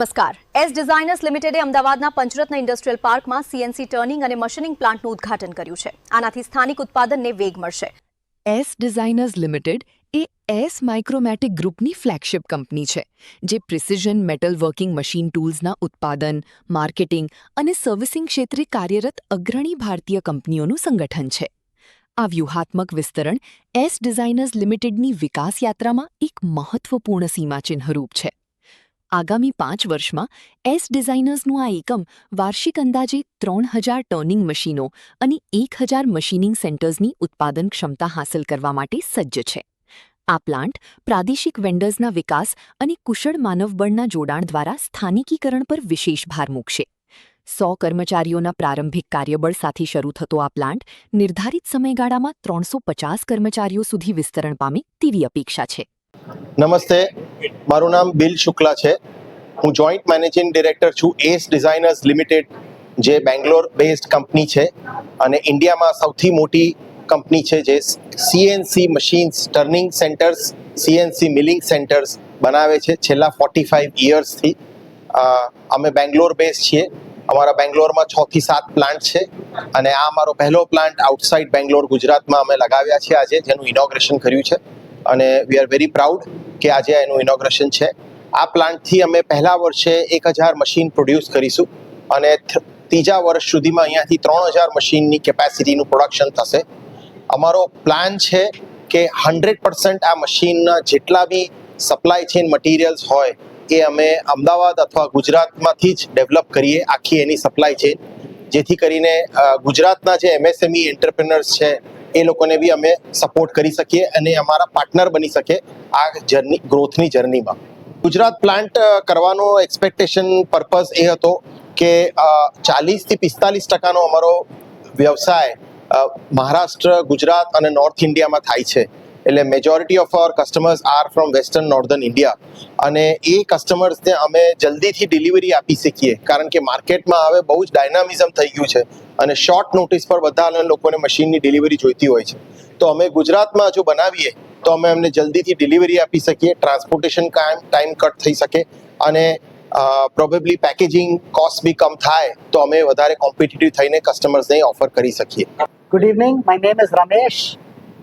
નમસ્કાર. S designers લિમિટેડે અમદાવાદના પંચરત્ન industrial પાર્કમાં સીએનસી ટર્નિંગ અને મશીનિંગ પ્લાન્ટનું ઉદ્ઘાટન કર્યું છે. આનાથી સ્થાનિક ઉત્પાદનને વેગ મળશે. એસ ડિઝાઇનર્સ લિમિટેડ એ એસ માઇક્રોમેટિક ગ્રુપની ફ્લેગશિપ કંપની છે, જે પ્રિસિઝન મેટલ વર્કિંગ મશીન ટૂલ્સના ઉત્પાદન, માર્કેટિંગ અને સર્વિસિંગ ક્ષેત્રે કાર્યરત અગ્રણી ભારતીય કંપનીઓનું સંગઠન છે. આ વ્યૂહાત્મક વિસ્તરણ એસ ડિઝાઇનર્સ લિમિટેડની વિકાસ યાત્રામાં એક મહત્વપૂર્ણ સીમાચિહ્નરૂપ છે. આગામી 5 વર્ષમાં એસ ડિઝાઇનર્સનું આ એકમ વાર્ષિક અંદાજે 3000 ટર્નિંગ મશીનો અને 1000 મશીનિંગ સેન્ટર્સની ઉત્પાદન ક્ષમતા હાંસલ કરવા માટે સજ્જ છે. આ પ્લાન્ટ પ્રાદેશિક વેન્ડર્સના વિકાસ અને કુશળ માનવબળના જોડાણ દ્વારા સ્થાનિકીકરણ પર વિશેષ ભાર મૂકશે. 100 કર્મચારીઓના પ્રારંભિક કાર્યબળ સાથે શરૂ થતો આ પ્લાન્ટ નિર્ધારિત સમયગાળામાં 350 કર્મચારીઓ સુધી વિસ્તરણ પામે તેવી અપેક્ષા છે. નમસ્તે, મારું નામ બિલ શુક્લા છે. હું જોઈન્ટ મેનેજિંગ ડિરેક્ટર છું એસ ડિઝાઇનર્સ લિમિટેડ, જે બેંગ્લોર બેઝડ કંપની છે અને ઇન્ડિયામાં સૌથી મોટી કંપની છે, જે CNC machines, turning centres, CNC milling centres બનાવે છે છેલ્લા 45 યર્સથી. અમે બેંગ્લોર બેઝ છીએ. અમારા બેંગ્લોરમાં 6 થી 7 પ્લાન્ટ છે અને આ અમારો પહેલો પ્લાન્ટ આઉટસાઇડ બેંગ્લોર, ગુજરાતમાં અમે લગાવ્યા છે આજે, જેનું ઇનોગ્રેશન કર્યું છે અને વી આર વેરી પ્રાઉડ કે આજે એનું ઇનોગ્રેશન છે. આ પ્લાન્ટથી અમે પહેલા વર્ષે 1000 મશીન પ્રોડ્યુસ કરીશું અને ત્રીજા વર્ષ સુધીમાં અહીંયાથી 3000 મશીનની કેપેસિટીનું પ્રોડક્શન થશે. અમારો પ્લાન છે કે 100% આ મશીનના જેટલા બી સપ્લાય ચેઇન મટીરિયલ્સ હોય એ અમે અમદાવાદ અથવા ગુજરાતમાંથી જ ડેવલપ કરીએ, આખી એની સપ્લાય ચેઇન, જેથી કરીને ગુજરાતના જે એમએસએમઈ એન્ટરપ્રેનર્સ છે એ લોકોને બી અમે સપોર્ટ કરી શકીએ અને અમારા પાર્ટનર બની શકે આ ગ્રોથની જર્નીમાં. ગુજરાત પ્લાન્ટ કરવાનો એક્સપેક્ટેશન પર્પઝ એ હતો કે 40 થી 45% અમારો વ્યવસાય મહારાષ્ટ્ર, ગુજરાત અને નોર્થ ઇન્ડિયામાં થાય છે. એટલે majority of our customers are from western northern India અને એ કસ્ટમર્સને અમે જલ્દીથી ડિલિવરી આપી શકીએ, કારણ કે માર્કેટમાં હવે બહુ જ ડાયનામિઝમ થઈ ગયું છે અને શોર્ટ નોટિસ પર બધા લોકોને મશીનની ડિલિવરી જોઈતી હોય છે. તો અમે ગુજરાતમાં જો બનાવીએ તો અમે એમને જલ્દીથી ડિલિવરી આપી શકીએ, ટ્રાન્સપોર્ટેશન ટાઈમ કટ થઈ શકે અને પ્રોબેબલી પેકેજિંગ કોસ્ટ બી કમ થાય તો અમે વધારે કોમ્પિટિટિવ થઈને કસ્ટમર્સને ઓફર કરી શકીએ. Good evening, my name is Ramesh.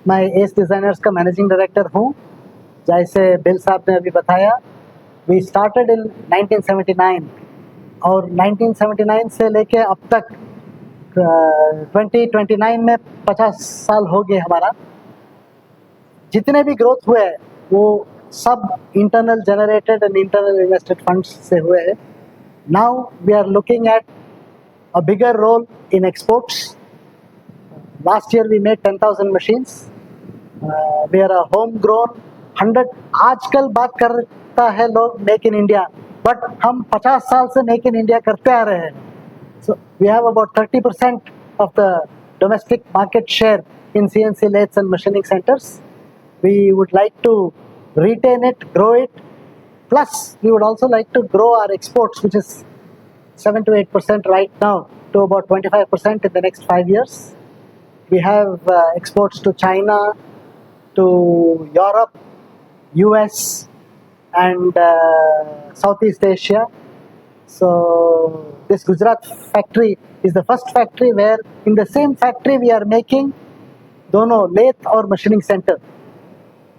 मैं एस डिज़ाइनर्स का मैनेजिंग डायरेक्टर हूँ. जैसे बिल साहब ने अभी बताया, वी स्टार्टेड इन 1979 और 1979 से लेके अब तक 2029 में 50 साल हो गए हमारा. जितने भी ग्रोथ हुए हैं वो सब internal generated and internal invested funds से हुए हैं. Now we are looking at a bigger role in exports. Last year we made 10,000 machines. We are a homegrown 100. आजकल बात करता है लोग मेक इन इंडिया, बट हम 50 साल से मेक इन इंडिया करते आ रहे हैं. So we have about 30% of the domestic market share in CNC lathes and machining centers. We would like to retain it, grow it. Plus, we would also like to grow our exports, which is 7 to 8% right now, to about 25% in the next 5 years. We have exports to China, to Europe, US, and Southeast Asia. So this Gujarat factory is the first factory where in the same factory we are making दोनों lathe और machining center.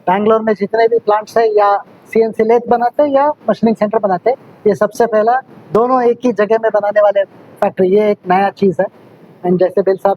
Bangalore में जितने भी plants है या CNC lathe बनाते हैं या मशीनिंग सेंटर बनाते हैं, ये सबसे पहला दोनों एक ही जगह में बनाने वाले फैक्ट्री, ये एक नया चीज़ है. एंड जैसे बिल साहब